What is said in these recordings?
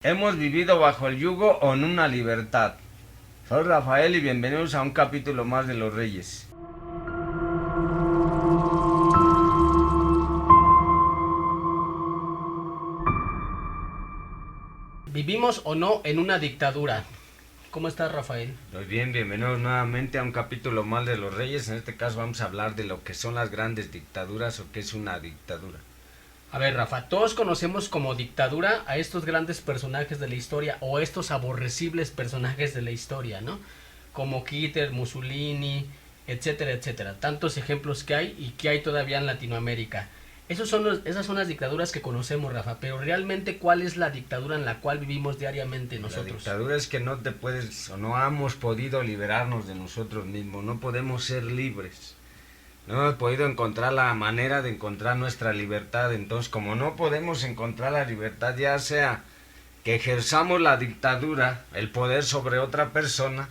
Hemos vivido bajo el yugo o en una libertad. Soy Rafael y bienvenidos a un capítulo más de Los Reyes. ¿Vivimos o no en una dictadura? ¿Cómo estás, Rafael? Muy bien, bienvenidos nuevamente a un capítulo más de Los Reyes. En este caso vamos a hablar de lo que son las grandes dictaduras o qué es una dictadura. A ver, Rafa, todos conocemos como dictadura a estos grandes personajes de la historia o estos aborrecibles personajes de la historia, ¿no? Como Hitler, Mussolini, etcétera, etcétera. Tantos ejemplos que hay y que hay todavía en Latinoamérica. Esas son las dictaduras que conocemos, Rafa, pero realmente ¿cuál es la dictadura en la cual vivimos diariamente nosotros? La dictadura es que no te puedes o no hemos podido liberarnos de nosotros mismos, no podemos ser libres. No hemos podido encontrar la manera de encontrar nuestra libertad. Entonces, como no podemos encontrar la libertad, ya sea que ejerzamos la dictadura, el poder sobre otra persona,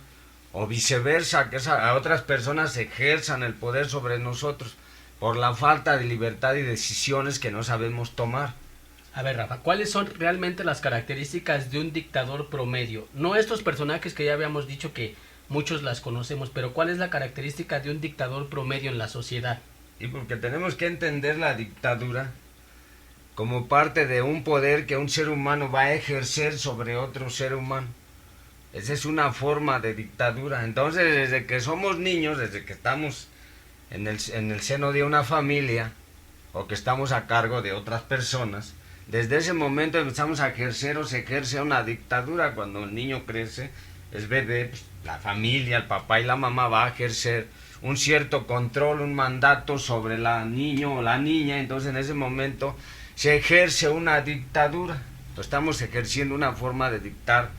o viceversa, que a otras personas ejerzan el poder sobre nosotros, por la falta de libertad y decisiones que no sabemos tomar. A ver, Rafa, ¿cuáles son realmente las características de un dictador promedio? No estos personajes que ya habíamos dicho que muchos las conocemos, pero ¿cuál es la característica de un dictador promedio en la sociedad? Y porque tenemos que entender la dictadura como parte de un poder que un ser humano va a ejercer sobre otro ser humano. Esa es una forma de dictadura. Entonces, desde que somos niños, desde que estamos en el seno de una familia, o que estamos a cargo de otras personas, desde ese momento empezamos a ejercer o se ejerce una dictadura. Cuando el niño crece, es bebé, pues, la familia, el papá y la mamá va a ejercer un cierto control, un mandato sobre el niño o la niña. Entonces en ese momento se ejerce una dictadura. Entonces estamos ejerciendo una forma de dictar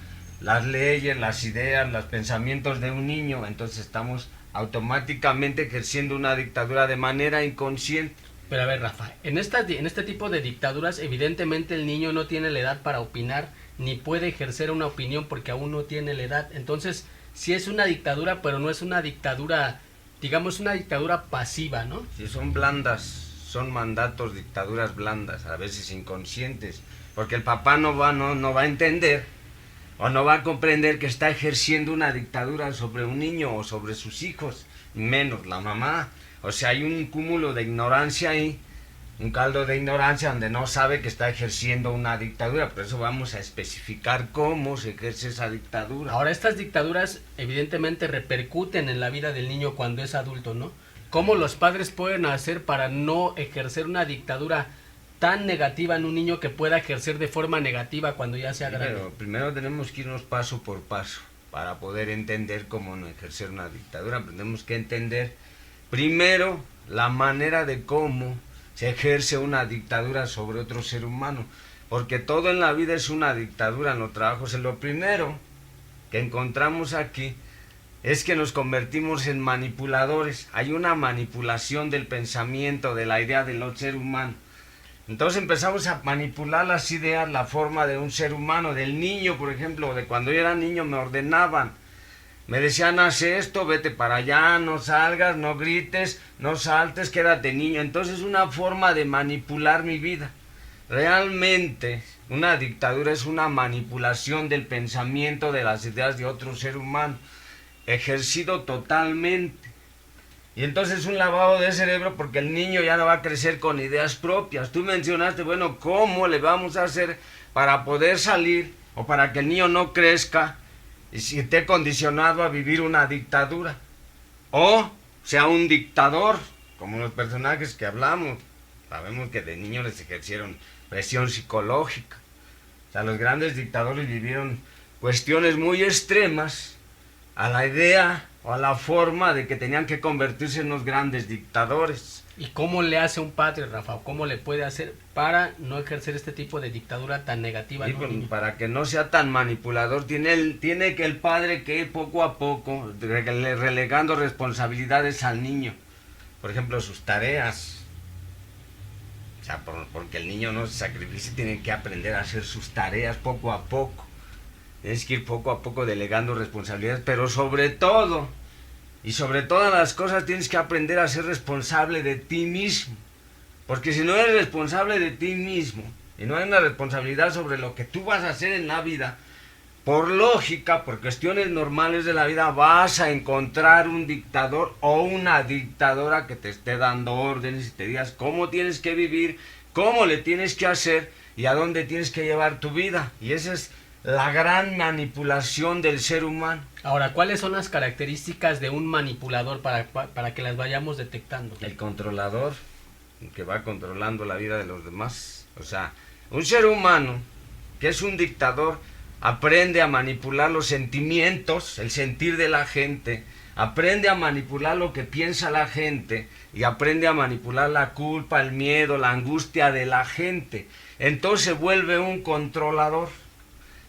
las leyes, las ideas, los pensamientos de un niño. Entonces estamos automáticamente ejerciendo una dictadura de manera inconsciente. Pero a ver, Rafa, en este tipo de dictaduras evidentemente el niño no tiene la edad para opinar ni puede ejercer una opinión porque aún no tiene la edad. Entonces, sí es una dictadura, pero no es una dictadura, digamos, una dictadura pasiva, ¿no? Sí, son blandas, son mandatos, dictaduras blandas, a veces inconscientes, porque el papá no va a entender o no va a comprender que está ejerciendo una dictadura sobre un niño o sobre sus hijos, menos la mamá. O sea, hay un cúmulo de ignorancia ahí, un caldo de ignorancia donde no sabe que está ejerciendo una dictadura. Por eso vamos a especificar cómo se ejerce esa dictadura. Ahora, estas dictaduras evidentemente repercuten en la vida del niño cuando es adulto, ¿no? ¿Cómo los padres pueden hacer para no ejercer una dictadura tan negativa en un niño que pueda ejercer de forma negativa cuando ya sea grande? Pero primero tenemos que irnos paso por paso para poder entender cómo no ejercer una dictadura. Tenemos que entender primero la manera de cómo se ejerce una dictadura sobre otro ser humano, porque todo en la vida es una dictadura. En los trabajos, lo primero que encontramos aquí es que nos convertimos en manipuladores. Hay una manipulación del pensamiento, de la idea del ser humano. Entonces empezamos a manipular las ideas, la forma de un ser humano, del niño, por ejemplo. De cuando yo era niño me ordenaban, me decían: haz esto, vete para allá, no salgas, no grites, no saltes, quédate niño. Entonces es una forma de manipular mi vida. Realmente una dictadura es una manipulación del pensamiento, de las ideas de otro ser humano, ejercido totalmente. Y entonces es un lavado de cerebro, porque el niño ya no va a crecer con ideas propias. Tú mencionaste, bueno, ¿cómo le vamos a hacer para poder salir o para que el niño no crezca y si esté condicionado a vivir una dictadura? O sea un dictador, como los personajes que hablamos. Sabemos que de niños les ejercieron presión psicológica. O sea, los grandes dictadores vivieron cuestiones muy extremas a la idea o a la forma de que tenían que convertirse en los grandes dictadores. ¿Y cómo le hace un padre, Rafa? ¿O cómo le puede hacer para no ejercer este tipo de dictadura tan negativa? Sí, pues, para que no sea tan manipulador, tiene que el padre que ir poco a poco relegando responsabilidades al niño. Por ejemplo, sus tareas. O sea, porque el niño no se sacrifica, tiene que aprender a hacer sus tareas poco a poco. Tienes que ir poco a poco delegando responsabilidades, pero sobre todo, y sobre todas las cosas, tienes que aprender a ser responsable de ti mismo. Porque si no eres responsable de ti mismo, y no hay una responsabilidad sobre lo que tú vas a hacer en la vida, por lógica, por cuestiones normales de la vida, vas a encontrar un dictador o una dictadora que te esté dando órdenes y te digas cómo tienes que vivir, cómo le tienes que hacer y a dónde tienes que llevar tu vida. Y esa es la gran manipulación del ser humano. Ahora, ¿cuáles son las características de un manipulador para que las vayamos detectando? El controlador, que va controlando la vida de los demás. O sea, un ser humano que es un dictador aprende a manipular los sentimientos, el sentir de la gente, aprende a manipular lo que piensa la gente y aprende a manipular la culpa, el miedo, la angustia de la gente. Entonces se vuelve un controlador.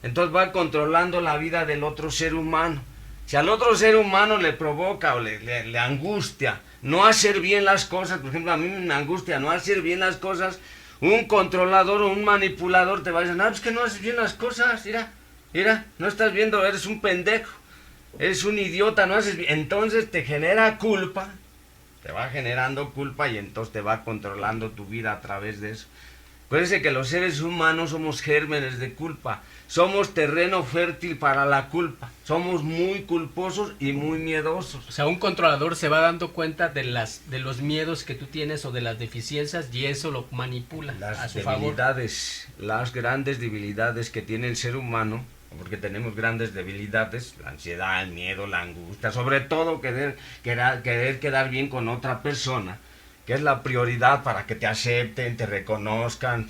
Entonces va controlando la vida del otro ser humano. Si al otro ser humano le provoca o le angustia no hacer bien las cosas, por ejemplo, a mí me angustia no hacer bien las cosas, un controlador o un manipulador te va a decir, no, es que no haces bien las cosas, mira, no estás viendo, eres un pendejo, eres un idiota, no haces bien. Entonces te genera culpa, te va generando culpa y entonces te va controlando tu vida a través de eso. Acuérdense que los seres humanos somos gérmenes de culpa, somos terreno fértil para la culpa, somos muy culposos y muy miedosos. O sea, un controlador se va dando cuenta de los miedos que tú tienes o de las deficiencias y eso lo manipula a su favor. Las grandes debilidades que tiene el ser humano, porque tenemos grandes debilidades, la ansiedad, el miedo, la angustia, sobre todo querer quedar bien con otra persona, que es la prioridad para que te acepten, te reconozcan,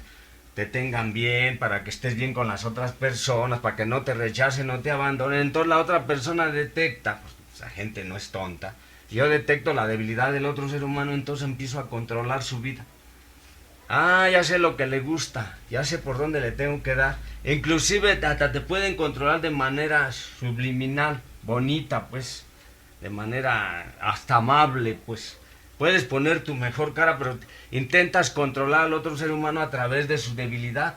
te tengan bien, para que estés bien con las otras personas, para que no te rechacen, no te abandonen. Entonces la otra persona detecta, pues esa gente no es tonta, si yo detecto la debilidad del otro ser humano, entonces empiezo a controlar su vida. Ya sé lo que le gusta, ya sé por dónde le tengo que dar. Inclusive hasta te pueden controlar de manera subliminal, bonita, pues, de manera hasta amable, pues. Puedes poner tu mejor cara, pero intentas controlar al otro ser humano a través de su debilidad.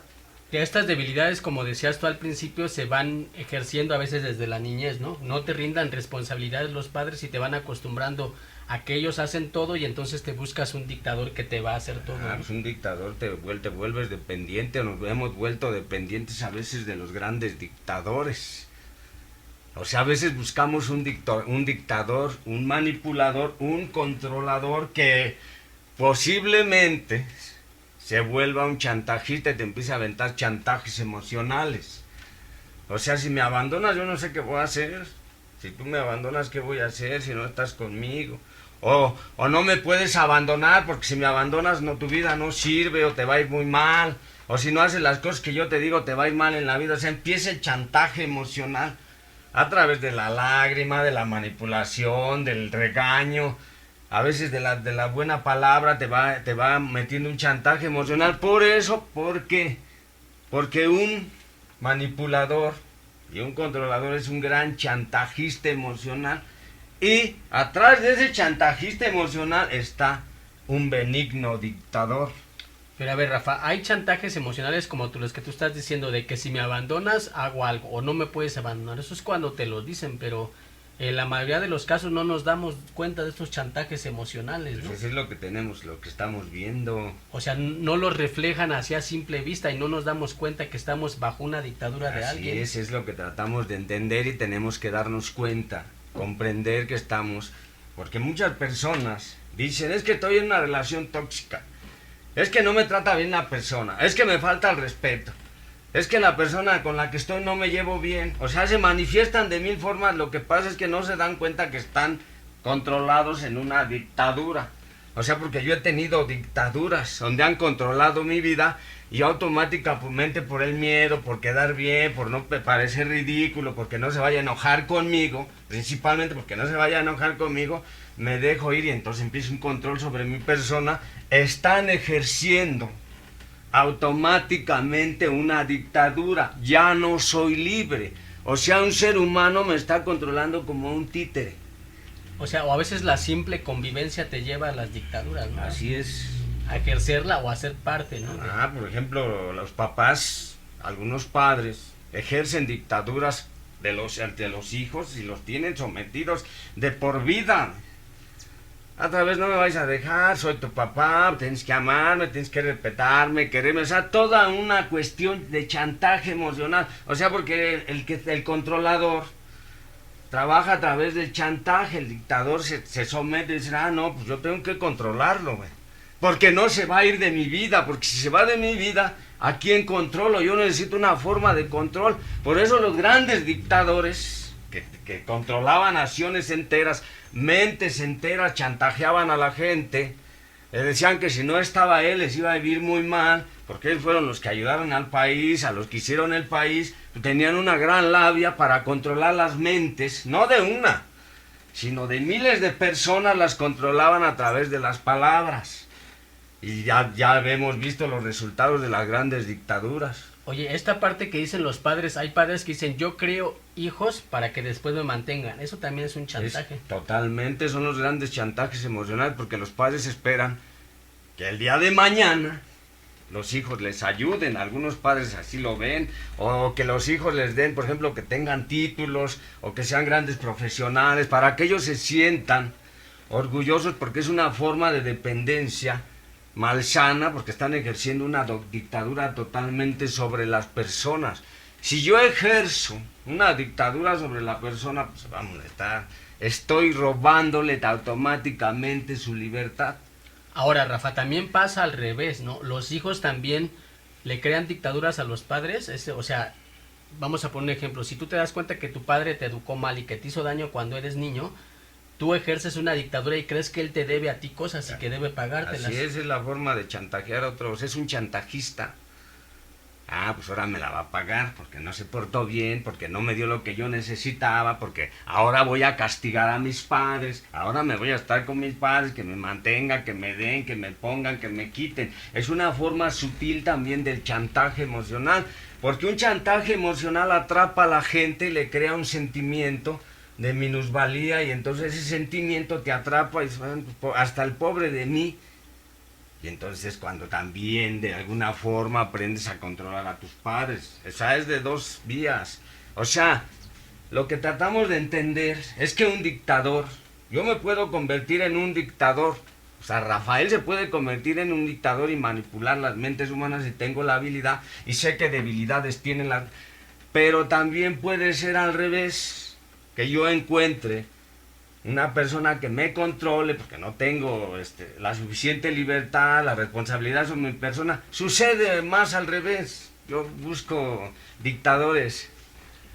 Que estas debilidades, como decías tú al principio, se van ejerciendo a veces desde la niñez, ¿no? No te rindan responsabilidades los padres y te van acostumbrando a que ellos hacen todo y entonces te buscas un dictador que te va a hacer todo. Pues un dictador te vuelves dependiente, nos hemos vuelto dependientes a veces de los grandes dictadores. O sea, a veces buscamos un dictador, un manipulador, un controlador que posiblemente se vuelva un chantajista y te empiece a aventar chantajes emocionales. O sea, si me abandonas yo no sé qué voy a hacer. Si tú me abandonas, ¿qué voy a hacer si no estás conmigo? O no me puedes abandonar porque si me abandonas tu vida no sirve o te va a ir muy mal. O si no haces las cosas que yo te digo te va a ir mal en la vida. O sea, empieza el chantaje emocional. A través de la lágrima, de la manipulación, del regaño, a veces de la buena palabra te va metiendo un chantaje emocional. Por eso, ¿por qué? Porque un manipulador y un controlador es un gran chantajista emocional. Y atrás de ese chantajista emocional está un benigno dictador. Pero a ver, Rafa, hay chantajes emocionales como los que tú estás diciendo, de que si me abandonas hago algo, o no me puedes abandonar. Eso es cuando te lo dicen, pero en la mayoría de los casos no nos damos cuenta de estos chantajes emocionales, ¿no? Pues eso es lo que tenemos, lo que estamos viendo. O sea, no los reflejan así a simple vista y no nos damos cuenta que estamos bajo una dictadura de alguien. Así es lo que tratamos de entender y tenemos que darnos cuenta, comprender que estamos, porque muchas personas dicen, es que estoy en una relación tóxica. Es que no me trata bien la persona, es que me falta el respeto, es que la persona con la que estoy no me llevo bien. O sea, se manifiestan de mil formas, lo que pasa es que no se dan cuenta que están controlados en una dictadura. O sea, porque yo he tenido dictaduras donde han controlado mi vida y automáticamente por el miedo, por quedar bien, por no parecer ridículo, porque no se vaya a enojar conmigo, principalmente porque no se vaya a enojar conmigo, me dejo ir y entonces empiezo un control sobre mi persona. Están ejerciendo automáticamente una dictadura, ya no soy libre. O sea, un ser humano me está controlando como un títere. O sea, o a veces la simple convivencia te lleva a las dictaduras, ¿no? Así es. A ejercerla o a ser parte, ¿no? Por ejemplo, los papás, algunos padres, ejercen dictaduras de los hijos y los tienen sometidos de por vida. otra vez no me vais a dejar, soy tu papá, tienes que amarme, tienes que respetarme, quererme, o sea, toda una cuestión de chantaje emocional, o sea, porque el controlador trabaja a través del chantaje, el dictador se somete y dice, no, pues yo tengo que controlarlo, güey, porque no se va a ir de mi vida, porque si se va de mi vida, ¿a quién controlo? Yo necesito una forma de control. Por eso los grandes dictadores que controlaban naciones enteras, mentes enteras, chantajeaban a la gente, le decían que si no estaba él les iba a vivir muy mal, porque ellos fueron los que ayudaron al país, a los que hicieron el país, tenían una gran labia para controlar las mentes, no de una, sino de miles de personas, las controlaban a través de las palabras. Y ya hemos visto los resultados de las grandes dictaduras. Oye, esta parte que dicen los padres, hay padres que dicen, yo creo hijos para que después me mantengan. Eso también es un chantaje. Totalmente, son los grandes chantajes emocionales, porque los padres esperan que el día de mañana los hijos les ayuden. Algunos padres así lo ven, o que los hijos les den, por ejemplo, que tengan títulos, o que sean grandes profesionales, para que ellos se sientan orgullosos, porque es una forma de dependencia malsana, porque están ejerciendo una dictadura totalmente sobre las personas. Si yo ejerzo una dictadura sobre la persona, pues va a molestar. Estoy robándole automáticamente su libertad. Ahora, Rafa, también pasa al revés, ¿no? Los hijos también le crean dictaduras a los padres. O sea, vamos a poner un ejemplo. Si tú te das cuenta que tu padre te educó mal y que te hizo daño cuando eres niño, tú ejerces una dictadura y crees que él te debe a ti cosas y que debe pagártelas. Así es la forma de chantajear a otros. Es un chantajista. Pues ahora me la va a pagar porque no se portó bien, porque no me dio lo que yo necesitaba, porque ahora voy a castigar a mis padres, ahora me voy a estar con mis padres, que me mantengan, que me den, que me pongan, que me quiten. Es una forma sutil también del chantaje emocional, porque un chantaje emocional atrapa a la gente y le crea un sentimiento de minusvalía, y entonces ese sentimiento te atrapa y hasta el pobre de mí. Y entonces cuando también de alguna forma aprendes a controlar a tus padres. Esa es de dos vías. O sea, lo que tratamos de entender es que un dictador, yo me puedo convertir en un dictador. O sea, Rafael se puede convertir en un dictador y manipular las mentes humanas si tengo la habilidad, y sé qué debilidades tienen las... Pero también puede ser al revés, que yo encuentre una persona que me controle, porque no tengo la suficiente libertad, la responsabilidad sobre mi persona. Sucede más al revés. Yo busco dictadores.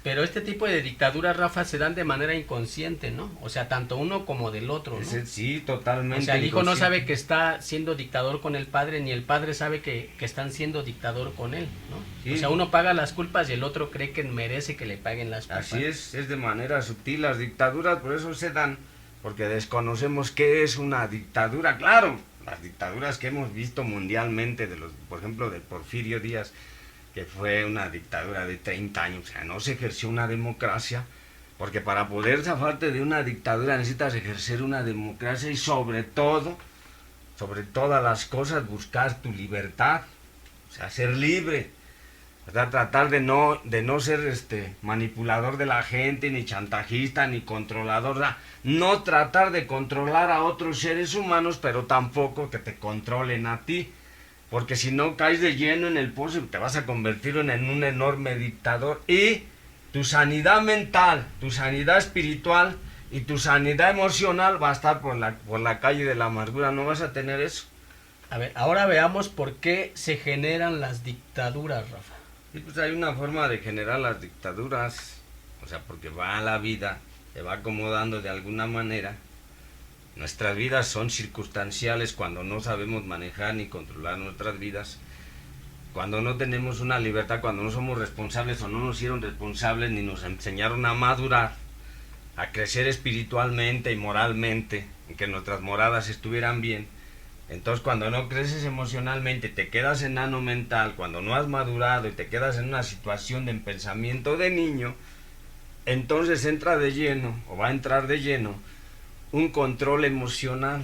Pero este tipo de dictaduras, Rafa, se dan de manera inconsciente, ¿no? O sea, tanto uno como del otro, ¿no? Sí, totalmente. O sea, el hijo no sabe que está siendo dictador con el padre, ni el padre sabe que están siendo dictador con él, ¿no? Sí. O sea, uno paga las culpas y el otro cree que merece que le paguen las culpas. Así es de manera sutil. Las dictaduras por eso se dan, porque desconocemos qué es una dictadura. Claro, las dictaduras que hemos visto mundialmente, por ejemplo, de Porfirio Díaz, que fue una dictadura de 30 años, o sea, no se ejerció una democracia, porque para poder zafarte de una dictadura necesitas ejercer una democracia y sobre todo, sobre todas las cosas, buscar tu libertad, o sea, ser libre, o sea, tratar de no ser manipulador de la gente, ni chantajista, ni controlador, o sea, no tratar de controlar a otros seres humanos, pero tampoco que te controlen a ti. Porque si no caes de lleno en el pozo, te vas a convertir en un enorme dictador. Y tu sanidad mental, tu sanidad espiritual y tu sanidad emocional va a estar por la calle de la amargura. No vas a tener eso. A ver, ahora veamos por qué se generan las dictaduras, Rafa. Sí, pues hay una forma de generar las dictaduras. O sea, porque va la vida, se va acomodando de alguna manera. Nuestras vidas son circunstanciales cuando no sabemos manejar ni controlar nuestras vidas, cuando no tenemos una libertad, cuando no somos responsables o no nos hicieron responsables ni nos enseñaron a madurar, a crecer espiritualmente y moralmente, en que nuestras moradas estuvieran bien. Entonces cuando no creces emocionalmente, te quedas enano mental, cuando no has madurado y te quedas en una situación de pensamiento de niño, entonces entra de lleno, o va a entrar de lleno, un control emocional.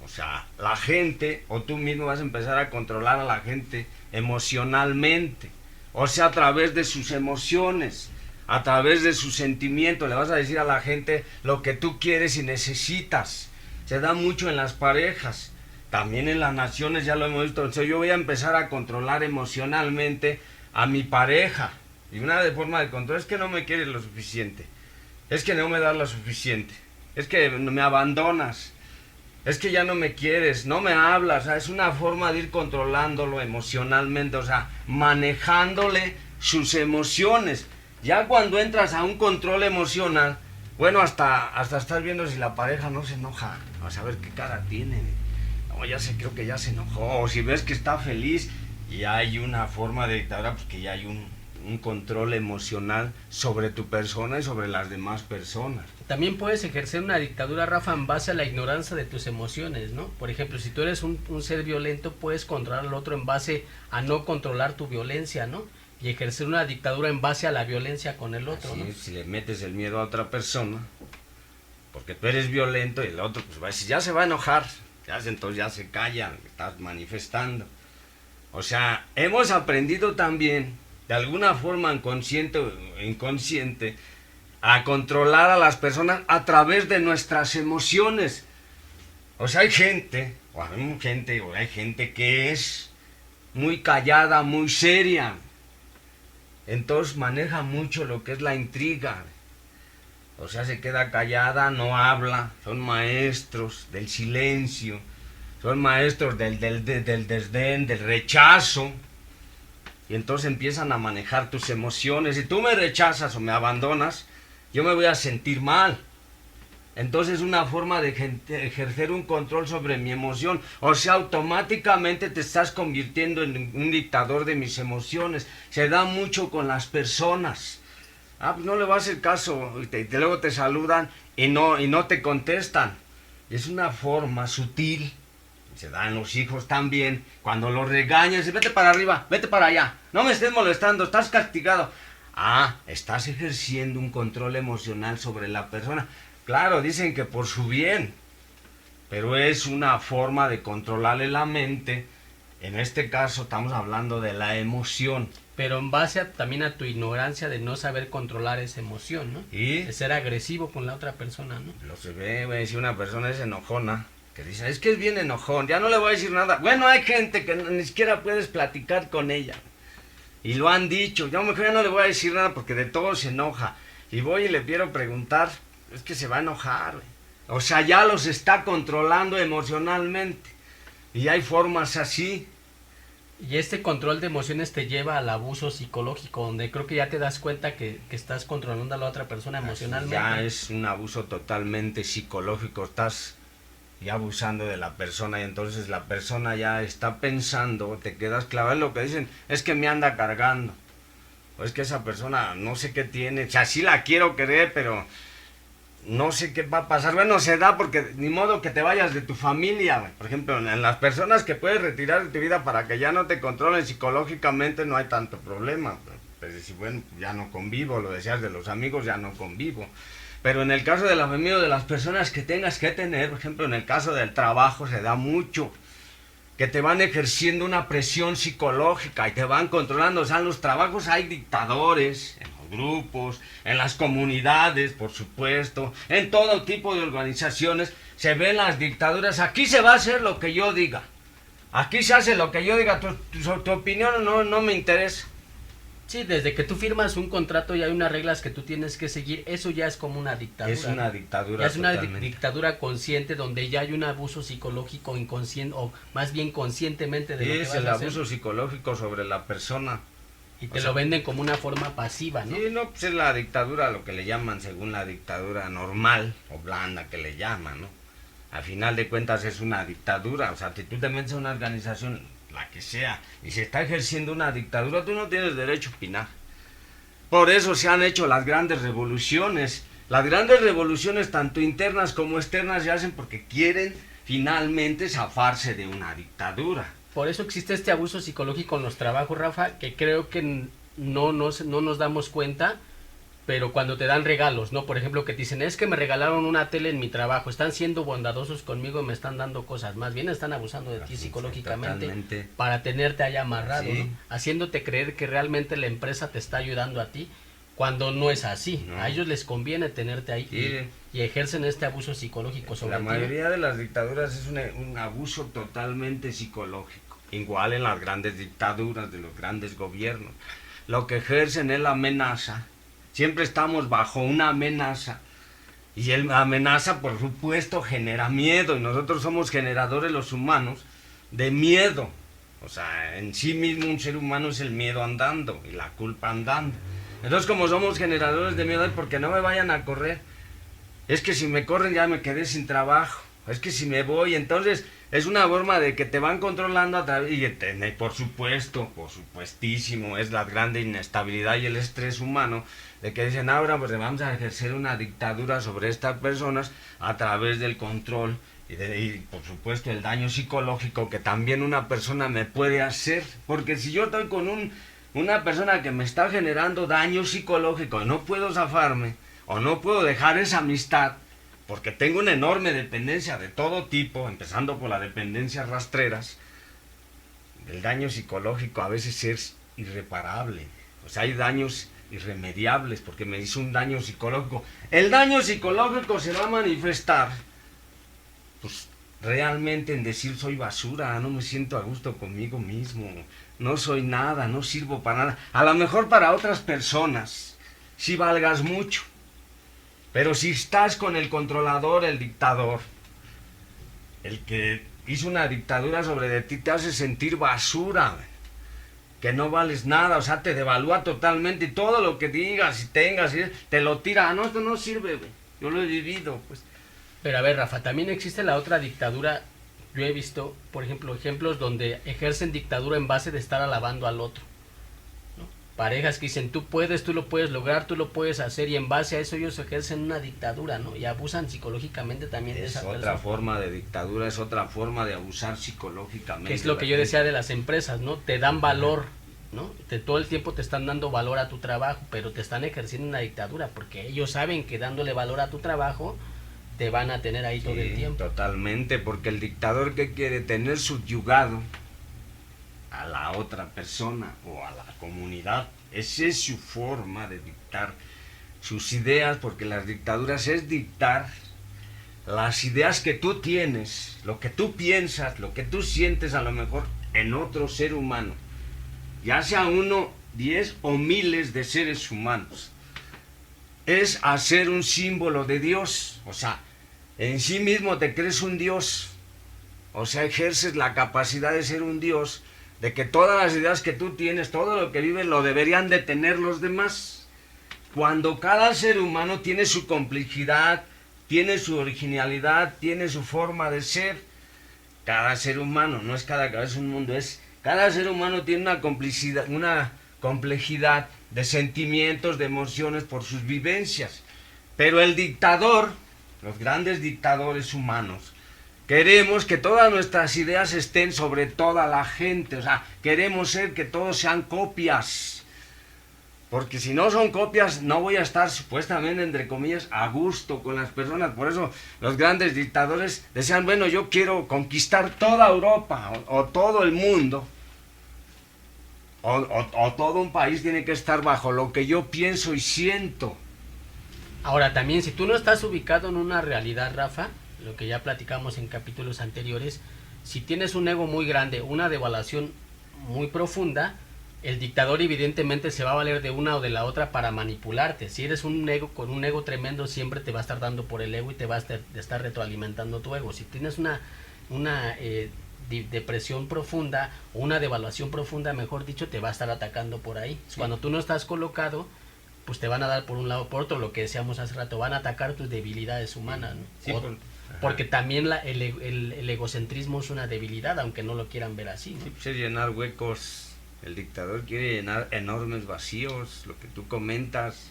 O sea, la gente, o tú mismo vas a empezar a controlar a la gente emocionalmente. O sea, a través de sus emociones, a través de sus sentimientos. Le vas a decir a la gente lo que tú quieres y necesitas. se da mucho en las parejas, también en las naciones, ya lo hemos visto. Entonces yo voy a empezar a controlar emocionalmente a mi pareja, y una de forma de control es que no me quieres lo suficiente, es que no me das lo suficiente, es que me abandonas, es que ya no me quieres, no me hablas. O sea, es una forma de ir controlándolo emocionalmente, o sea, manejándole sus emociones. Ya cuando entras a un control emocional, bueno, hasta estás viendo si la pareja no se enoja, a saber qué cara tiene. No, creo que ya se enojó, o si ves que está feliz, y hay una forma de dictadura, pues que ya hay un control emocional sobre tu persona y sobre las demás personas. También puedes ejercer una dictadura, Rafa, en base a la ignorancia de tus emociones, ¿no? Por ejemplo, si tú eres un ser violento, puedes controlar al otro en base a no controlar tu violencia, ¿no? Y ejercer una dictadura en base a la violencia con el otro, Así ¿no? es, si le metes el miedo a otra persona, porque tú eres violento, y el otro pues va a decir, ya se va a enojar, entonces ya se calla, estás manifestando. O sea, hemos aprendido también, de alguna forma inconsciente o inconsciente, a controlar a las personas a través de nuestras emociones. O sea, hay gente que es muy callada, muy seria. Entonces maneja mucho lo que es la intriga. O sea, se queda callada, no habla. Son maestros del silencio. Son maestros del desdén, del rechazo. Y entonces empiezan a manejar tus emociones. Si tú me rechazas o me abandonas, yo me voy a sentir mal. Entonces es una forma de ejercer un control sobre mi emoción. O sea, automáticamente te estás convirtiendo en un dictador de mis emociones. Se da mucho con las personas. Pues no le vas a hacer caso. Luego te saludan y no te contestan. Es una forma sutil. Se da en los hijos también. Cuando los regañas, vete para arriba, vete para allá. No me estés molestando, estás castigado. Estás ejerciendo un control emocional sobre la persona. Claro, dicen que por su bien, pero es una forma de controlarle la mente. En este caso estamos hablando de la emoción. Pero en base también a tu ignorancia de no saber controlar esa emoción, ¿no? ¿Y? De ser agresivo con la otra persona, ¿no? Lo se ve, güey, si una persona es enojona, que dice, es que es bien enojón, ya no le voy a decir nada. Bueno, hay gente que ni siquiera puedes platicar con ella. Y lo han dicho, yo mejor ya no le voy a decir nada porque de todo se enoja. Y voy y le quiero preguntar, es que se va a enojar, güey. O sea, ya los está controlando emocionalmente. Y hay formas así. Y este control de emociones te lleva al abuso psicológico, donde creo que ya te das cuenta que estás controlando a la otra persona emocionalmente. Ya es un abuso totalmente psicológico, estás ya abusando de la persona, y entonces la persona ya está pensando, te quedas clavado en lo que dicen, es que me anda cargando, o es que esa persona no sé qué tiene, o sea, sí la quiero querer, pero no sé qué va a pasar. Bueno, se da porque ni modo que te vayas de tu familia. Por ejemplo, en las personas que puedes retirar de tu vida para que ya no te controlen psicológicamente no hay tanto problema. Pero si bueno, ya no convivo, lo decías de los amigos, ya no convivo. Pero en el caso de la familia o de las personas que tengas que tener, por ejemplo, en el caso del trabajo se da mucho, que te van ejerciendo una presión psicológica y te van controlando. O sea, en los trabajos hay dictadores, en los grupos, en las comunidades, por supuesto, en todo tipo de organizaciones se ven las dictaduras. Aquí se va a hacer lo que yo diga, aquí se hace lo que yo diga, tu opinión no me interesa. Sí, desde que tú firmas un contrato y hay unas reglas que tú tienes que seguir, eso ya es como una dictadura. Es una dictadura. Ya es una totalmente. Dictadura consciente donde ya hay un abuso psicológico inconsciente, o más bien conscientemente de lo que vas a hacer. Es el abuso psicológico sobre la persona. Y te lo venden como una forma pasiva, ¿no? Sí, no, pues es la dictadura, lo que le llaman según la dictadura normal o blanda que le llaman, ¿no? Al final de cuentas es una dictadura. O sea, si tú te metes a una organización, la que sea, y se está ejerciendo una dictadura, tú no tienes derecho a opinar. Por eso se han hecho las grandes revoluciones. Las grandes revoluciones, tanto internas como externas, se hacen porque quieren finalmente zafarse de una dictadura. Por eso existe este abuso psicológico en los trabajos, Rafa, que creo que no nos damos cuenta, pero cuando te dan regalos, ¿no? Por ejemplo, que te dicen, es que me regalaron una tele en mi trabajo, están siendo bondadosos conmigo, me están dando cosas, más bien están abusando de ti psicológicamente Totalmente. para tenerte ahí amarrado, Sí. ¿no? Haciéndote creer que realmente la empresa te está ayudando a ti, cuando no es así. No. A ellos les conviene tenerte ahí Sí. y ejercen este abuso psicológico sobre La ti. mayoría de las dictaduras es un abuso totalmente psicológico. Igual en las grandes dictaduras de los grandes gobiernos. Lo que ejercen es la amenaza. Siempre estamos bajo una amenaza. Y la amenaza, por supuesto, genera miedo. Y nosotros somos generadores, los humanos, de miedo. O sea, en sí mismo un ser humano es el miedo andando y la culpa andando. Entonces, como somos generadores de miedo, es porque no me vayan a correr. Es que si me corren ya me quedé sin trabajo. Es que si me voy, entonces es una forma de que te van controlando a través. Y por supuesto, por supuestísimo, es la grande inestabilidad y el estrés humano de que dicen ahora pues vamos a ejercer una dictadura sobre estas personas a través del control y por supuesto el daño psicológico que también una persona me puede hacer. Porque si yo estoy con una persona que me está generando daño psicológico y no puedo zafarme o no puedo dejar esa amistad, porque tengo una enorme dependencia de todo tipo, empezando por las dependencias rastreras, el daño psicológico a veces es irreparable. O sea, hay daños irremediables porque me hizo un daño psicológico. El daño psicológico se va a manifestar, pues, realmente en decir soy basura, no me siento a gusto conmigo mismo, no soy nada, no sirvo para nada. A lo mejor para otras personas sí valgas mucho. Pero si estás con el controlador, el dictador, el que hizo una dictadura sobre de ti, te hace sentir basura, que no vales nada, o sea, te devalúa totalmente y todo lo que digas y tengas, te lo tira. No, esto no sirve, güey. Yo lo he vivido, pues. Pero a ver, Rafa, también existe la otra dictadura. Yo he visto, por ejemplo, ejemplos donde ejercen dictadura en base de estar alabando al otro. Parejas que dicen tú puedes, tú lo puedes lograr, tú lo puedes hacer, y en base a eso ellos ejercen una dictadura, ¿no? Y abusan psicológicamente también de esa persona. Es otra forma de dictadura, es otra forma de abusar psicológicamente. Que es lo que yo decía de las empresas, ¿no? Te dan valor, ¿no? Todo el tiempo te están dando valor a tu trabajo, pero te están ejerciendo una dictadura porque ellos saben que dándole valor a tu trabajo te van a tener ahí todo el tiempo. Totalmente, porque el dictador que quiere tener subyugado a la otra persona o a la comunidad, esa es su forma de dictar sus ideas, porque las dictaduras es dictar las ideas que tú tienes, lo que tú piensas, lo que tú sientes a lo mejor en otro ser humano, ya sea uno, 10 o miles de seres humanos. Es hacer un símbolo de Dios, o sea, en sí mismo te crees un Dios, o sea, ejerces la capacidad de ser un Dios, de que todas las ideas que tú tienes, todo lo que vives, lo deberían de tener los demás. Cuando cada ser humano tiene su complejidad, tiene su originalidad, tiene su forma de ser, cada ser humano, no es cada cabeza es un mundo, es cada ser humano tiene una complejidad de sentimientos, de emociones por sus vivencias. Pero el dictador, los grandes dictadores humanos, queremos que todas nuestras ideas estén sobre toda la gente, o sea, queremos ser que todos sean copias, porque si no son copias no voy a estar supuestamente, entre comillas, a gusto con las personas. Por eso los grandes dictadores decían, bueno, yo quiero conquistar toda Europa o todo el mundo, o todo un país tiene que estar bajo lo que yo pienso y siento. Ahora también, si tú no estás ubicado en una realidad, Rafa, lo que ya platicamos en capítulos anteriores, si tienes un ego muy grande, una devaluación muy profunda, el dictador evidentemente se va a valer de una o de la otra para manipularte. Si eres un ego con un ego tremendo, siempre te va a estar dando por el ego y te va a estar retroalimentando tu ego. Si tienes una depresión profunda o una devaluación profunda, mejor dicho, te va a estar atacando por ahí. Sí. Cuando tú no estás colocado, pues te van a dar por un lado o por otro, lo que decíamos hace rato, van a atacar tus debilidades humanas, ¿no? Sí, porque también el egocentrismo es una debilidad, aunque no lo quieran ver así, ¿no? Sí, pues es llenar huecos. El dictador quiere llenar enormes vacíos, lo que tú comentas.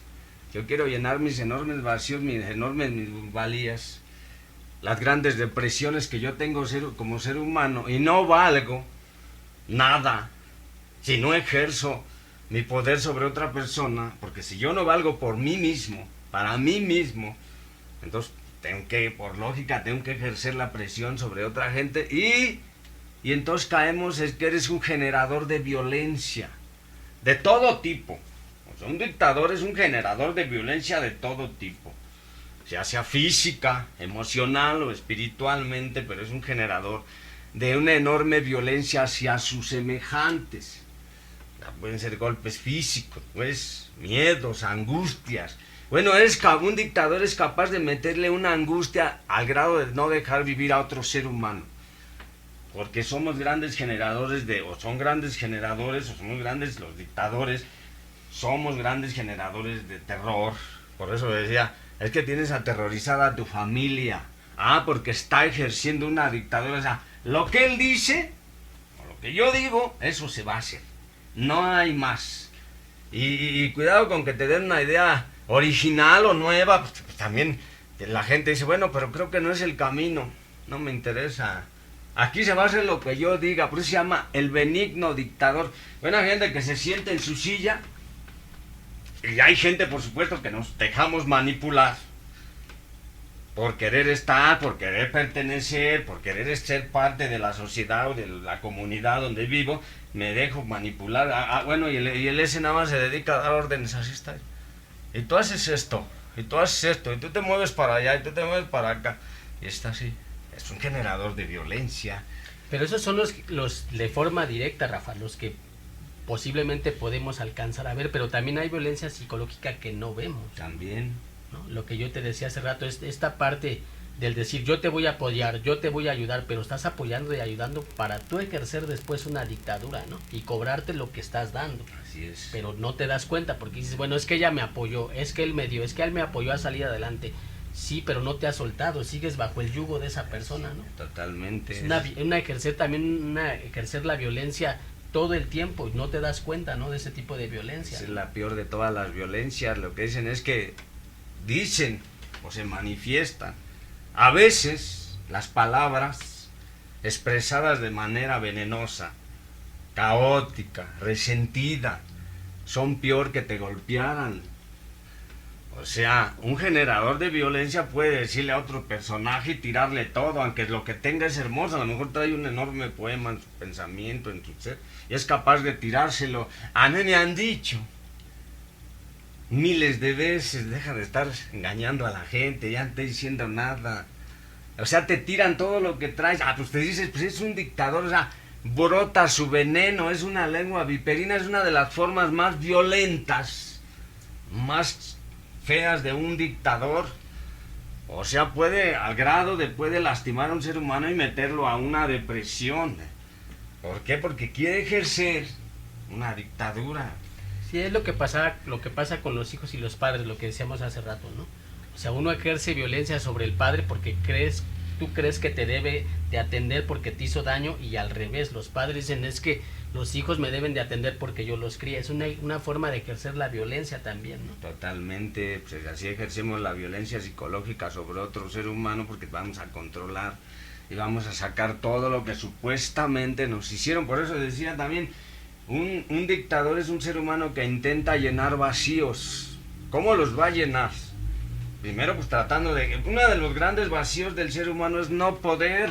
Yo quiero llenar mis enormes vacíos, mis enormes minusvalías, las grandes depresiones que yo tengo como ser humano, y no valgo nada si no ejerzo mi poder sobre otra persona, porque si yo no valgo por mí mismo, para mí mismo, entonces por lógica, tengo que ejercer la presión sobre otra gente y entonces caemos es que eres un generador de violencia, de todo tipo, o O sea, un dictador es un generador de violencia de todo tipo, ya sea física, emocional o espiritualmente, pero es un generador de una enorme violencia hacia sus semejantes. Pueden ser golpes físicos, pues, miedos, angustias. Bueno, un dictador es capaz de meterle una angustia al grado de no dejar vivir a otro ser humano. Porque somos grandes generadores o somos grandes los dictadores, somos grandes generadores de terror. Por eso decía, es que tienes aterrorizada a tu familia. Porque está ejerciendo una dictadura. O sea, lo que él dice, o lo que yo digo, eso se va a hacer. No hay más. Y cuidado con que te den una idea original o nueva. Pues también la gente dice, bueno, pero creo que no es el camino. No me interesa. Aquí se va a hacer lo que yo diga. Por eso se llama el benigno dictador. Bueno, hay gente que se siente en su silla. Y hay gente, por supuesto, que nos dejamos manipular. Por querer estar, por querer pertenecer, por querer ser parte de la sociedad o de la comunidad donde vivo, me dejo manipular. Bueno, y el ese nada más se dedica a dar órdenes, así está. Y tú haces esto, y tú haces esto, y tú te mueves para allá, y tú te mueves para acá. Y está así. Es un generador de violencia. Pero esos son los de forma directa, Rafa, los que posiblemente podemos alcanzar a ver, pero también hay violencia psicológica que no vemos. También. ¿No? Lo que yo te decía hace rato es esta parte del decir yo te voy a apoyar, yo te voy a ayudar, pero estás apoyando y ayudando para tú ejercer después una dictadura, ¿no? Y cobrarte lo que estás dando. Así es. Pero no te das cuenta porque dices, bueno, es que ella me apoyó, es que él me dio, es que él me apoyó a salir adelante. Sí, pero no te has soltado, sigues bajo el yugo de esa persona, ¿no? Totalmente. Es ejercer la violencia todo el tiempo y no te das cuenta, ¿no? De ese tipo de violencia. Es la peor de todas las violencias. Lo que dicen es que dicen o se manifiestan. A veces las palabras expresadas de manera venenosa, caótica, resentida, son peor que te golpearan. O sea, un generador de violencia puede decirle a otro personaje y tirarle todo, aunque lo que tenga es hermoso, a lo mejor trae un enorme poema en su pensamiento, en su ser, y es capaz de tirárselo. A mí me han dicho miles de veces, deja de estar engañando a la gente, ya no estoy diciendo nada. O sea, te tiran todo lo que traes. Pues te dices, pues es un dictador, o sea, brota su veneno, es una lengua viperina, es una de las formas más violentas, más feas de un dictador. O sea, al grado de puede lastimar a un ser humano y meterlo a una depresión. ¿Por qué? Porque quiere ejercer una dictadura. Sí, es lo que pasa con los hijos y los padres, lo que decíamos hace rato, ¿no? O sea, uno ejerce violencia sobre el padre porque tú crees que te debe de atender porque te hizo daño, y al revés, los padres dicen es que los hijos me deben de atender porque yo los crié. Es una forma de ejercer la violencia también, ¿no? Totalmente, pues así ejercemos la violencia psicológica sobre otro ser humano porque vamos a controlar y vamos a sacar todo lo que supuestamente nos hicieron. Por eso decía también, un dictador es un ser humano que intenta llenar vacíos. ¿Cómo los va a llenar? Primero, pues tratando de... Uno de los grandes vacíos del ser humano es no poder.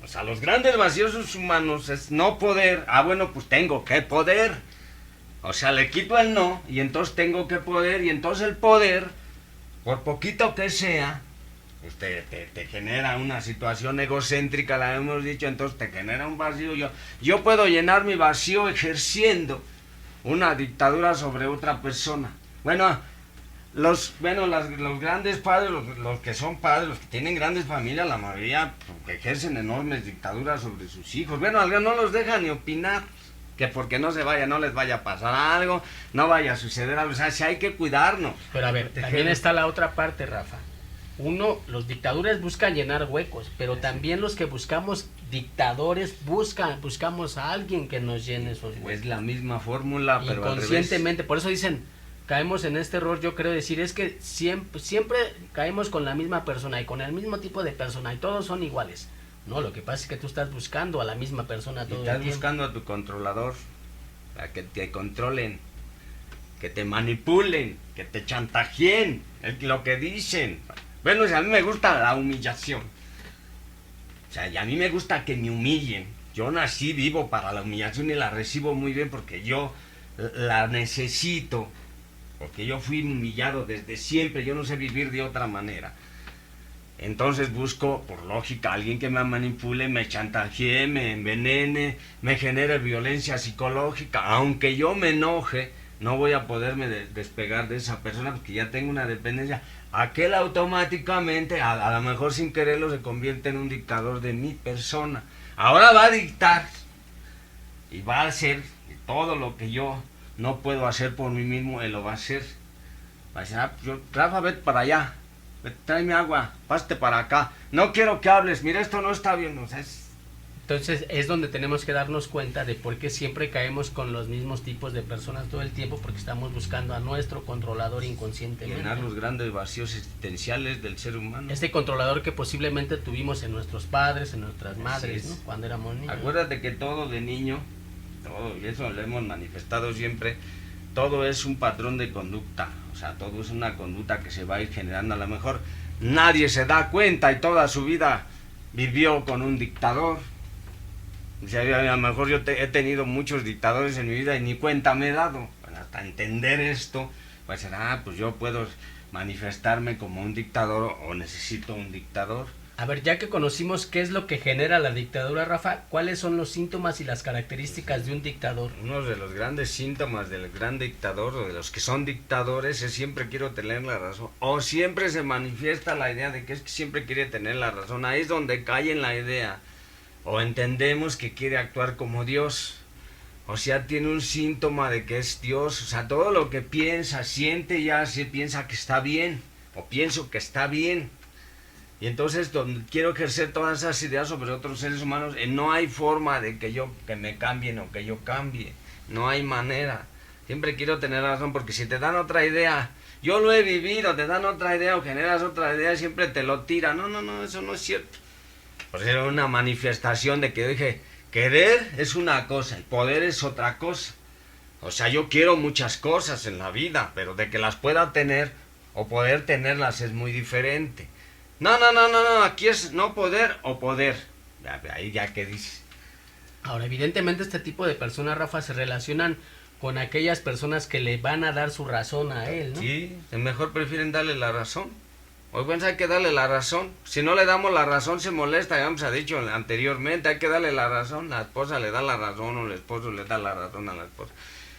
O sea, los grandes vacíos humanos es no poder. Bueno, pues tengo que poder. O sea, le quito el no y entonces tengo que poder. Y entonces el poder, por poquito que sea, pues te genera una situación egocéntrica, la hemos dicho, entonces te genera un vacío. Yo puedo llenar mi vacío ejerciendo una dictadura sobre otra persona. Los grandes padres, los que son padres, los que tienen grandes familias, la mayoría pues, ejercen enormes dictaduras sobre sus hijos. No los dejan ni opinar, que porque no les vaya a pasar algo, no vaya a suceder algo. O sea, si hay que cuidarnos. Pero a ver, también está la otra parte, Rafa. Los dictadores buscan llenar huecos, pero también los que buscamos dictadores buscamos a alguien que nos llene esos huecos. Es la misma fórmula, pero inconscientemente, por eso dicen, caemos en este error. Yo creo decir es que siempre caemos con la misma persona y con el mismo tipo de persona y todos son iguales. No, lo que pasa es que tú estás buscando a la misma persona todo el tiempo. Estás buscando a tu controlador para que te controlen, que te manipulen, que te chantajeen, lo que dicen. A mí me gusta la humillación. O sea, y a mí me gusta que me humillen. Yo nací vivo para la humillación y la recibo muy bien porque yo la necesito, porque yo fui humillado desde siempre, yo no sé vivir de otra manera. Entonces busco, por lógica, a alguien que me manipule, me chantajee, me envenene, me genere violencia psicológica. Aunque yo me enoje, no voy a poderme despegar de esa persona porque ya tengo una dependencia. Aquel automáticamente, a lo mejor sin quererlo, se convierte en un dictador de mi persona. Ahora va a dictar y va a hacer todo lo que yo no puedo hacer por mí mismo, él lo va a hacer. Va a decir, Rafa, vete para allá. Tráeme agua, pásate para acá. No quiero que hables, mira, esto no está bien. O sea, Entonces es donde tenemos que darnos cuenta de por qué siempre caemos con los mismos tipos de personas todo el tiempo, porque estamos buscando a nuestro controlador inconscientemente. Llenar los grandes vacíos existenciales del ser humano. Este controlador que posiblemente tuvimos en nuestros padres, en nuestras madres, ¿no? Cuando éramos niños. Acuérdate que todo de niño, todo, y eso lo hemos manifestado siempre, todo es un patrón de conducta. O sea, todo es una conducta que se va a ir generando. A lo mejor nadie se da cuenta y toda su vida vivió con un dictador. O sea, a lo mejor yo he tenido muchos dictadores en mi vida y ni cuenta me he dado. Bueno, hasta entender esto, pues será, pues yo puedo manifestarme como un dictador o necesito un dictador. A ver, ya que conocimos qué es lo que genera la dictadura, Rafa, ¿cuáles son los síntomas y las características de un dictador? Uno de los grandes síntomas del gran dictador, o de los que son dictadores, es siempre quiero tener la razón. O siempre se manifiesta la idea de que es que siempre quiere tener la razón. Ahí es donde cae en la idea. O entendemos que quiere actuar como Dios. O sea, tiene un síntoma de que es Dios. O sea, todo lo que piensa, siente, ya se piensa que está bien. O pienso que está bien. Y entonces, donde quiero ejercer todas esas ideas sobre otros seres humanos, no hay forma de que me cambien o que yo cambie. No hay manera. Siempre quiero tener razón, porque si te dan otra idea, yo lo he vivido, te dan otra idea o generas otra idea, siempre te lo tiran. No, eso no es cierto. Pues era una manifestación de que dije, querer es una cosa y poder es otra cosa. O sea, yo quiero muchas cosas en la vida, pero de que las pueda tener o poder tenerlas es muy diferente. No, aquí es no poder o poder. Ahí ya que dices. Ahora, evidentemente este tipo de personas, Rafa, se relacionan con aquellas personas que le van a dar su razón a él, ¿no? Sí, mejor prefieren darle la razón. Hoy pues hay que darle la razón. Si no le damos la razón se molesta, ya nos ha dicho anteriormente, hay que darle la razón. La esposa le da la razón o el esposo le da la razón a la esposa.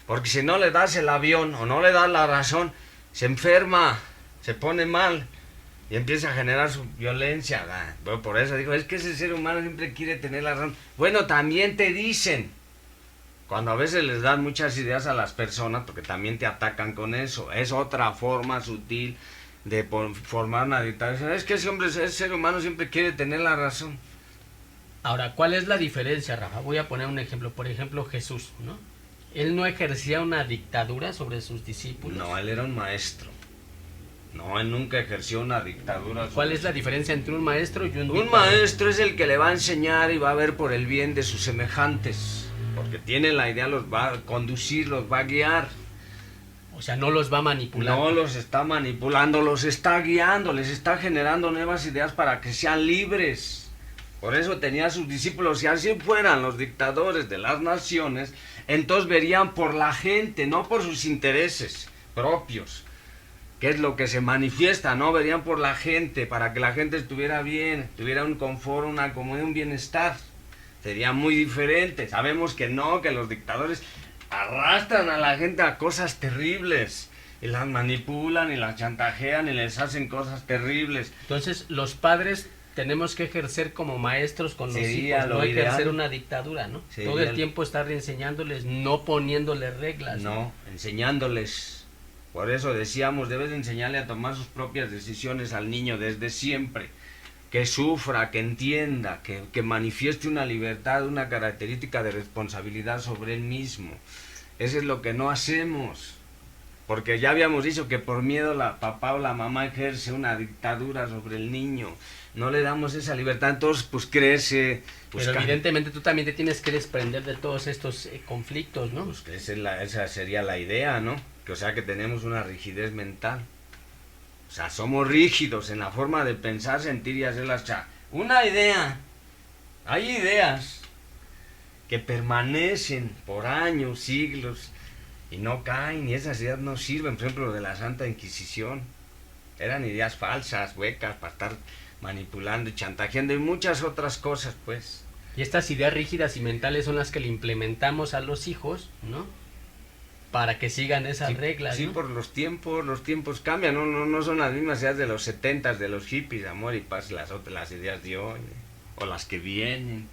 Porque si no le das el avión o no le das la razón, se enferma, se pone mal. Y empieza a generar su violencia. Bueno, por eso digo, es que ese ser humano siempre quiere tener la razón. Bueno, también te dicen, cuando a veces les dan muchas ideas a las personas, porque también te atacan con eso, es otra forma sutil de formar una dictadura. Es que ese ser humano siempre quiere tener la razón. Ahora, ¿cuál es la diferencia, Rafa? Voy a poner un ejemplo. Por ejemplo, Jesús, ¿no? Él no ejercía una dictadura sobre sus discípulos. No, él era un maestro. No, él nunca ejerció una dictadura. ¿Cuál es la diferencia entre un maestro y un dictador? Un maestro es el que le va a enseñar y va a ver por el bien de sus semejantes. Porque tiene la idea, los va a conducir, los va a guiar. O sea, no los va a manipular. No los está manipulando, los está guiando, les está generando nuevas ideas para que sean libres. Por eso tenía a sus discípulos, si así fueran los dictadores de las naciones, entonces verían por la gente, no por sus intereses propios. ¿Qué es lo que se manifiesta? No, verían por la gente, para que la gente estuviera bien, tuviera un confort, una comodidad, un bienestar. Sería muy diferente. Sabemos que no, que los dictadores arrastran a la gente a cosas terribles. Y las manipulan, y las chantajean, y les hacen cosas terribles. Entonces, los padres tenemos que ejercer como maestros con los hijos, no ejercer una dictadura, ¿no? Todo el tiempo estar enseñándoles, no poniéndoles reglas. No, enseñándoles. Por eso decíamos, debes de enseñarle a tomar sus propias decisiones al niño desde siempre. Que sufra, que entienda, que manifieste una libertad, una característica de responsabilidad sobre él mismo. Eso es lo que no hacemos. Porque ya habíamos dicho que por miedo la papá o la mamá ejerce una dictadura sobre el niño. No le damos esa libertad, entonces pues crece. Pues, pero evidentemente tú también te tienes que desprender de todos estos conflictos, ¿no? Pues esa sería la idea, ¿no? O sea que tenemos una rigidez mental. O sea, somos rígidos en la forma de pensar, sentir y hacer las cosas. Una idea. Hay ideas que permanecen por años, siglos, y no caen, y esas ideas no sirven. Por ejemplo, lo de la Santa Inquisición, eran ideas falsas, huecas, para estar manipulando y chantajeando y muchas otras cosas, pues. Y estas ideas rígidas y mentales son las que le implementamos a los hijos, ¿no? Para que sigan esas Sí, reglas, sí, ¿no? por los tiempos cambian, no son las mismas ideas de los 70s, de los hippies, amor y paz, las ideas de hoy, o las que vienen.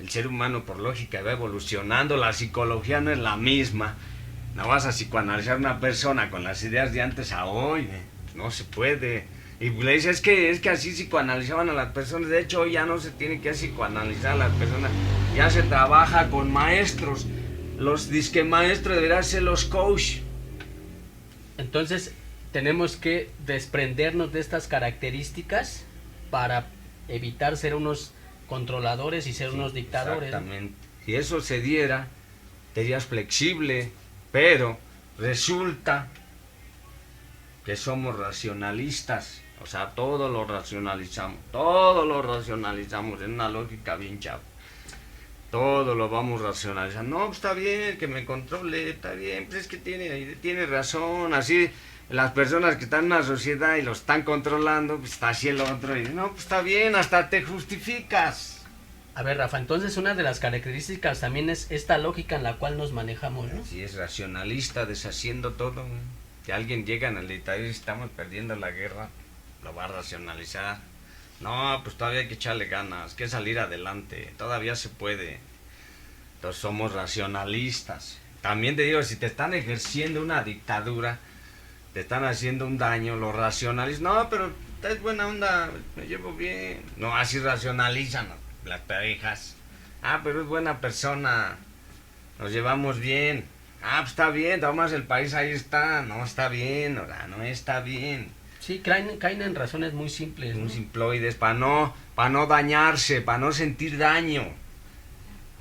El ser humano por lógica va evolucionando, la psicología no es la misma. No vas a psicoanalizar a una persona con las ideas de antes a hoy, no se puede. Y le dice, es que así psicoanalizaban a las personas. De hecho, hoy ya no se tiene que psicoanalizar a las personas, ya se trabaja con maestros. Los disque maestros deberán ser los coach. Entonces, tenemos que desprendernos de estas características para evitar ser unos controladores y ser unos dictadores. Exactamente. Si eso se diera, serías flexible, pero resulta que somos racionalistas. O sea, todo lo racionalizamos en una lógica bien chava. Todo lo vamos racionalizando. No, pues está bien que me controle, está bien, pues es que tiene razón. Así las personas que están en una sociedad y lo están controlando, pues está así el otro. Y no, pues está bien, hasta te justificas. A ver, Rafa, entonces una de las características también es esta lógica en la cual nos manejamos, ¿no? Si es racionalista, deshaciendo todo. Si alguien llega en el dictador y estamos perdiendo la guerra, lo va a racionalizar. No, pues todavía hay que echarle ganas, que salir adelante, todavía se puede. Entonces somos racionalistas. También te digo, si te están ejerciendo una dictadura, te están haciendo un daño, lo racionalizas. No, pero es buena onda, me llevo bien. No, así racionalizan las parejas. Ah, pero es buena persona, nos llevamos bien. Ah, pues está bien, tomas el país, ahí está. No está bien, no está bien. Sí, caen en razones muy simples, ¿no? Muy simploides, para no dañarse, para no sentir daño.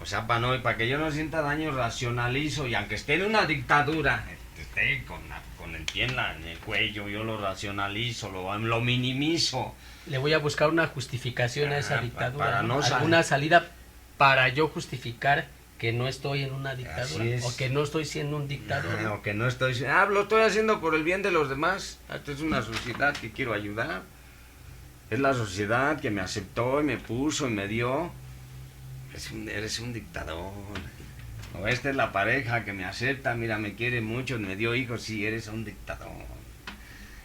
O sea, para que yo no sienta daño, racionalizo. Y aunque esté en una dictadura, esté con el pie en el cuello, yo lo racionalizo, lo minimizo. Le voy a buscar una justificación a esa dictadura, para ¿no? no Alguna salida para yo justificar que no estoy en una dictadura o que no estoy siendo un dictador. O que no estoy... lo estoy haciendo por el bien de los demás. Esta es una sociedad que quiero ayudar. Es la sociedad que me aceptó y me puso y me dio. Eres un dictador. O esta es la pareja que me acepta, mira, me quiere mucho, me dio hijos, sí, eres un dictador.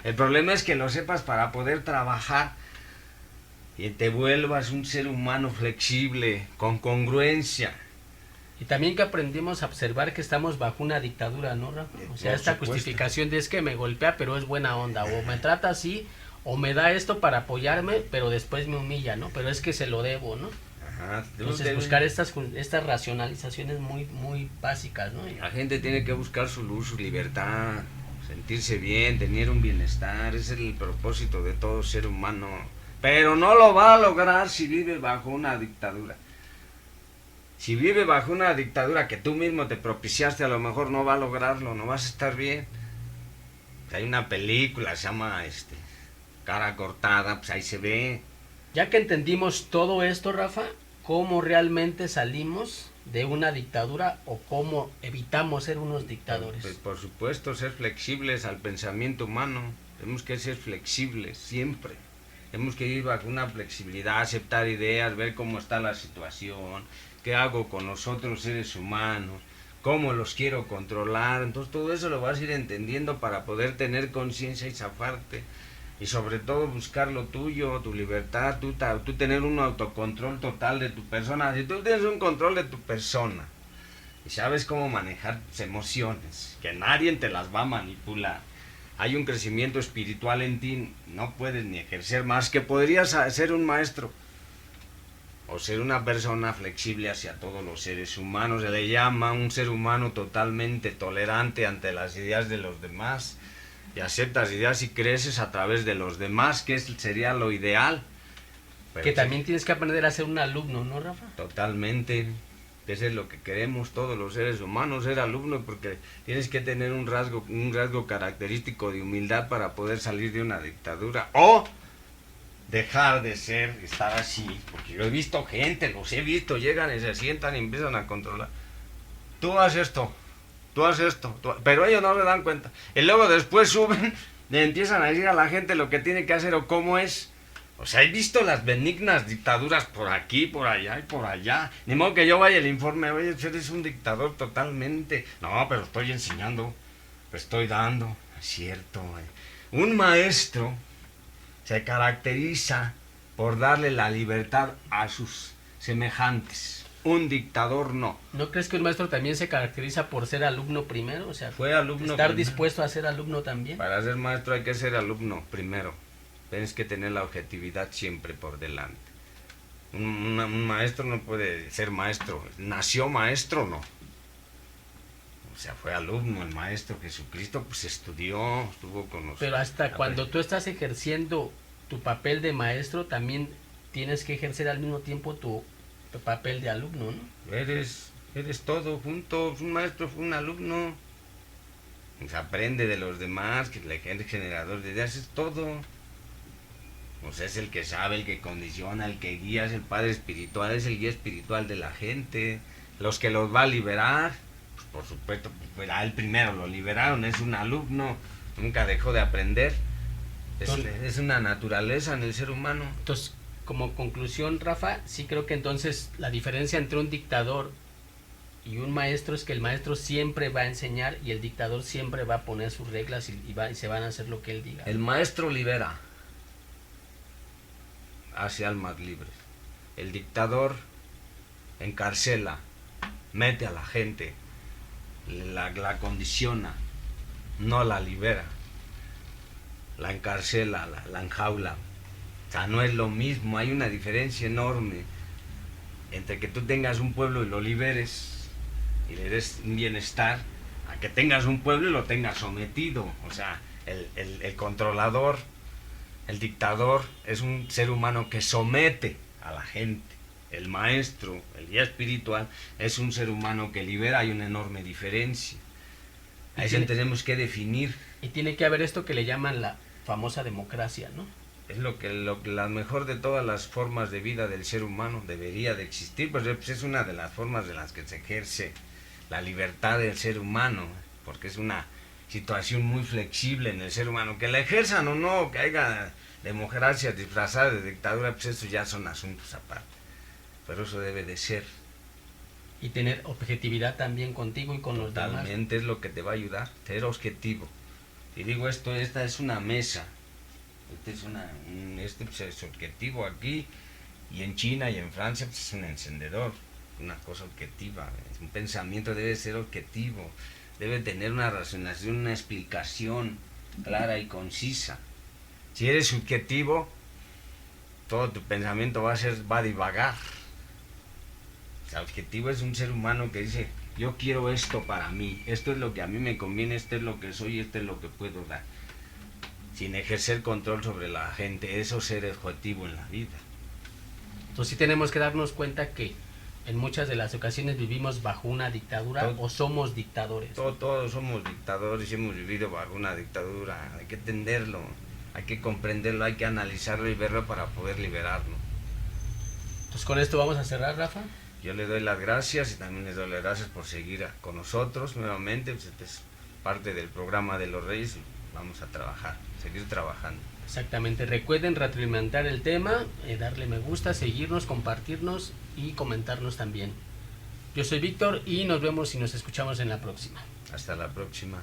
El problema es que lo sepas para poder trabajar y te vuelvas un ser humano flexible, con congruencia. Y también que aprendimos a observar que estamos bajo una dictadura, ¿no, Rafa? O sea, esta justificación de es que me golpea, pero es buena onda, o me trata así, o me da esto para apoyarme, pero después me humilla, ¿no? Pero es que se lo debo, ¿no? Ajá. Entonces buscar estas racionalizaciones muy básicas, ¿no? La gente tiene que buscar su luz, su libertad, sentirse bien, tener un bienestar. Ese es el propósito de todo ser humano. Pero no lo va a lograr si vive bajo una dictadura. Si vive bajo una dictadura que tú mismo te propiciaste, a lo mejor no va a lograrlo, no vas a estar bien. Hay una película, se llama Cara Cortada, pues ahí se ve. Ya que entendimos todo esto, Rafa, ¿cómo realmente salimos de una dictadura o cómo evitamos ser unos dictadores? Pues por supuesto, ser flexibles al pensamiento humano. Tenemos que ser flexibles siempre. Tenemos que ir bajo una flexibilidad, aceptar ideas, ver cómo está la situación, qué hago con los otros seres humanos, cómo los quiero controlar. Entonces todo eso lo vas a ir entendiendo para poder tener conciencia y zafarte. Y sobre todo buscar lo tuyo, tu libertad, tú tener un autocontrol total de tu persona. Si tú tienes un control de tu persona y sabes cómo manejar tus emociones, que nadie te las va a manipular, hay un crecimiento espiritual en ti, no puedes ni ejercer más, que podrías ser un maestro o ser una persona flexible hacia todos los seres humanos. Se le llama un ser humano totalmente tolerante ante las ideas de los demás y aceptas ideas y creces a través de los demás, que sería lo ideal. Pero que también tienes que aprender a ser un alumno, ¿no, Rafa? Totalmente. Eso es lo que queremos todos los seres humanos, ser alumnos, porque tienes que tener un rasgo característico de humildad para poder salir de una dictadura o dejar de estar así, porque yo he visto gente, los he visto, llegan y se sientan y empiezan a controlar. Tú haz esto, tú haces esto, pero ellos no se dan cuenta. Y luego después suben y empiezan a decir a la gente lo que tiene que hacer o cómo es. O sea, he visto las benignas dictaduras por aquí, por allá y por allá. Ni modo que yo vaya el informe, oye, eres un dictador totalmente. No, pero estoy enseñando, estoy dando. Es cierto, Un maestro se caracteriza por darle la libertad a sus semejantes. Un dictador no. ¿No crees que un maestro también se caracteriza por ser alumno primero? O sea, fue alumno estar primero. Dispuesto a ser alumno también. Para ser maestro hay que ser alumno primero. Tienes que tener la objetividad siempre por delante. Un maestro no puede ser maestro. ¿Nació maestro? No. O sea, fue alumno el maestro Jesucristo, pues estudió, estuvo con nosotros. Pero hasta cuando tú estás ejerciendo tu papel de maestro, también tienes que ejercer al mismo tiempo tu papel de alumno, ¿no? Eres todo junto. Un maestro fue un alumno. Se aprende de los demás, que el generador de ideas es todo. Pues es el que sabe, el que condiciona, el que guía, es el padre espiritual, es el guía espiritual de la gente. Los que los va a liberar, pues por supuesto, pues a él primero lo liberaron, es un alumno, nunca dejó de aprender. Es una naturaleza en el ser humano. Entonces, como conclusión, Rafa, sí creo que entonces la diferencia entre un dictador y un maestro es que el maestro siempre va a enseñar y el dictador siempre va a poner sus reglas y se van a hacer lo que él diga. El maestro libera, hace almas libres. El dictador encarcela, mete a la gente, la condiciona, no la libera, la encarcela, la enjaula. O sea, no es lo mismo, hay una diferencia enorme entre que tú tengas un pueblo y lo liberes y le des un bienestar, a que tengas un pueblo y lo tengas sometido. O sea, el controlador, el dictador es un ser humano que somete a la gente. El maestro, el guía espiritual, es un ser humano que libera. Hay una enorme diferencia. Ahí tenemos que definir. Y tiene que haber esto que le llaman la famosa democracia, ¿no? Es la mejor de todas las formas de vida del ser humano. Debería de existir, pues es una de las formas de las que se ejerce la libertad del ser humano, porque es una situación muy flexible en el ser humano. Que la ejerzan o no, que haya democracia disfrazada de dictadura, pues eso ya son asuntos aparte. Pero eso debe de ser. Y tener objetividad también contigo y con los demás. Totalmente, es lo que te va a ayudar, ser objetivo. Y digo esta es una mesa. Este pues, es objetivo aquí, y en China y en Francia pues, es un encendedor, una cosa objetiva. Un pensamiento debe ser objetivo, debe tener una razonación, una explicación clara y concisa. Si eres subjetivo, todo tu pensamiento va a divagar. O sea, objetivo es un ser humano que dice, yo quiero esto para mí, esto es lo que a mí me conviene, esto es lo que soy, esto es lo que puedo dar. Sin ejercer control sobre la gente, eso es ser objetivo en la vida. Entonces sí tenemos que darnos cuenta que en muchas de las ocasiones vivimos bajo una dictadura o somos dictadores. Todos somos dictadores y hemos vivido bajo una dictadura. Hay que entenderlo, hay que comprenderlo, hay que analizarlo y verlo para poder liberarlo. Entonces con esto vamos a cerrar, Rafa. Yo le doy las gracias y también les doy las gracias por seguir con nosotros nuevamente. Pues este es parte del programa de los Reyes y vamos a trabajar, seguir trabajando. Exactamente, recuerden retroalimentar el tema, darle me gusta, seguirnos, compartirnos y comentarnos también. Yo soy Víctor y nos vemos y nos escuchamos en la próxima. Hasta la próxima.